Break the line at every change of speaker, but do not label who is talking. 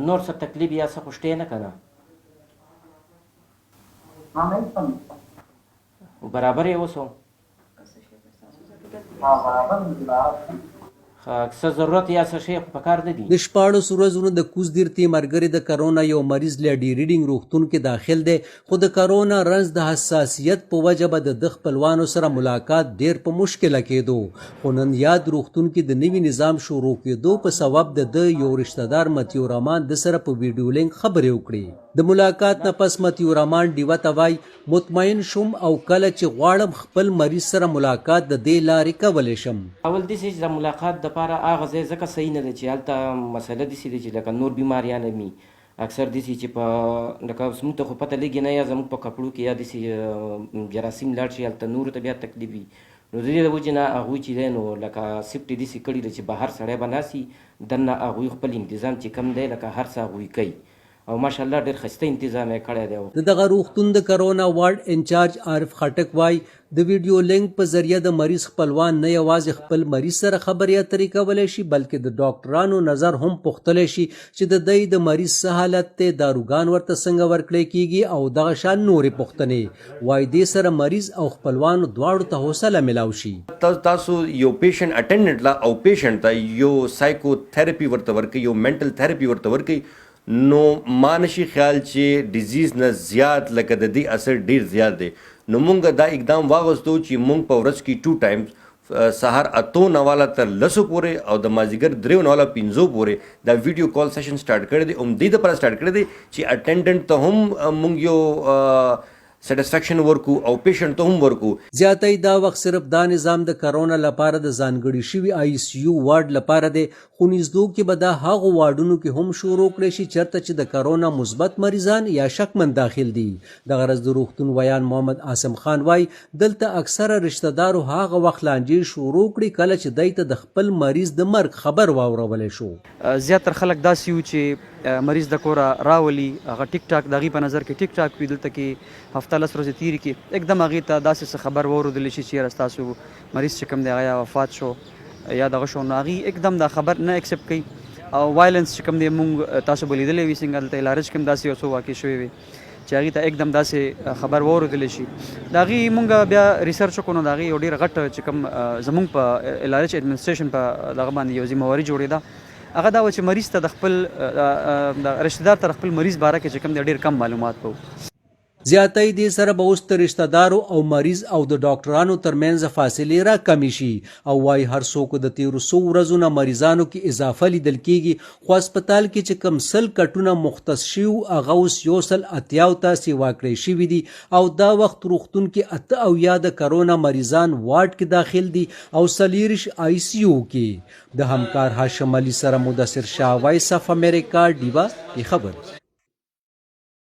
نور څه تکلیف یا څه خو شته نه که نه برابر یې اوس څه ضرورت یا څه شی په کار نه دي.
د 14 ورځو د کوزدیرتي مرګري د کرونا یو مریض لیډي ریډنګ روغتون کې داخل دی خو د کرونا رنځ د حساسیت په وجه به د خپلوانو سره ملاقات ډیر په مشکله کېدو خو نن یاد روغتون کې د نوي نظام شروع کېدو په سبب د یو رشته دار متیو رحمان د سره په ویډیو لینک خبرې وکړي. د ملاقات نه پس متیو رحمان ډیوه ته وایي مطمئن شوم او کله چې غواړم خپل مریض سره ملاقات د دې لارې کولی شم.
اول داسې چې د ملاقات دپاره هغه ځای ځکه صحیح نه دی چې هلته مسله داسې دی چې لکه نور بیماریان وي اکثر داسې چې په لکه زموږ ته خو پته لګي نه یا زموږ په کپړو کې یا داسې جراثیم لاړ شي هلته نورو ته بیا تکلیف وي نو د دې د وجې نه هغوی چې دی نو لکه سفټ یې داسې کړي ده چې بهر سړی به ناستي دننه هغوی خپل انتظام چې کم دی لکه هر څه هغوی کوي او ماشاءالله ډېر ښایسته انتظام یې کړی دی.
ددغه روغتون د کرونا وارډ انچارج عارف خټک وایي د ویډیو لینک په ذریعه د مریض خپلوان نه یوازې خپل مریض سره خبرې اترې کولی شي بلکې د ډاکټرانو نظر هم پوښتلی شي چې د دوی د مریض څه حالت دی داروګان ورته څنګه ورکړی کیږي او دغه شان نورې پوښتنې وایي دې سره مریض او خپلوانو دواړو ته حوصله میلاو شي.
تاسو یو پیشنټ اټینډنټ لا او پیشنټ ته یو سایکو تھراپي ورته ورکوي یو منټل تھراپي ورته ورکوي نو ما نشي خیال چې ډیزیز نه زیات لکه د دې اثر ډیر زیات دی نو مونږ دا اقدام واغوستو چې مونږ په ورځ کې 2 ټایمز سهار 8 نواله تر 10 پورې او د مازیګر 3 نواله 15 پورې دا ویډیو کال سیشن سٹارټ کړی دی دې لپاره سٹارټ کړی دی چې اټینډنټ ته هم مونږ یو سټیسفیکشن ورکو او پیشنټ ته هم ورکو.
زیاتې دا وخت صرف دا نظام د کرونا لپاره د ځانګړي شوي ICU وارډ لپاره دی خو نږدو کې به دا هغو واردونو کې هم شروع کړی شي چېرته چې د کرونا مثبت مریضان یا شکمن داخل دي. دغه ورځ د روغتون ویان محمد عاصم خان وایي دلته اکثره رشته دارو هغه وخت لانجې شروع کړي کله چې دوی ته د خپل مریض د مرګ خبر واورولی شو.
زیاتره خلک داسې یو چې مریض د کوره راولي هغه ټیک ټاک د هغې په نظر کې ټیک ټاک وي دلته کې هفته 10 ورځې تېرې کې एकदम هغې ته داسې څه خبر واورېدلی شي چې یاره ستاسو مریض چې کوم دی هغه یا وفات شو یا دغه شو نو هغې एकदम دا خبر نه اکسپټ کوي او وایلنس چې کوم دی مونږ تاسو به لیدلی وي څنګه دلته لیارې چې کوم داسې یو څه واقع شوی وي چې هغې ته एकदम داسې خبر واورېدلی شي د هغې مونږ بیا ریسرچ وکړو نو د هغې یو ډېر غټ چې کوم زمونږ په لیارې ایډمنسټریشن په دغه باندې یو ذمهواري جوړېده هغه دا و چې مریض ته د خپل رشته دار ته خپل مریض باره کې چې کوم دی ډېر کم معلومات کوو.
زیاتې دې سره به اوس د رشته دارو او مریض او د ډاکټرانو ترمنځ فاصلې را کمې شي او وایي هر څوک د تیرو 100 ورځو نه مریضانو کې اضافه لیدل کیږي خو هسپتال کې چې کم 100 کټونه مختص شوي هغه اوس 180 ته سیوا کړی شوي دي او دا وخت روغتون کې 8 د کرونا مریضان وارډ کې داخل دي او 40 ICU کې. د همکار هاشم علي سره مدثرشاه وایس اف امریکا ډیوه خبرې.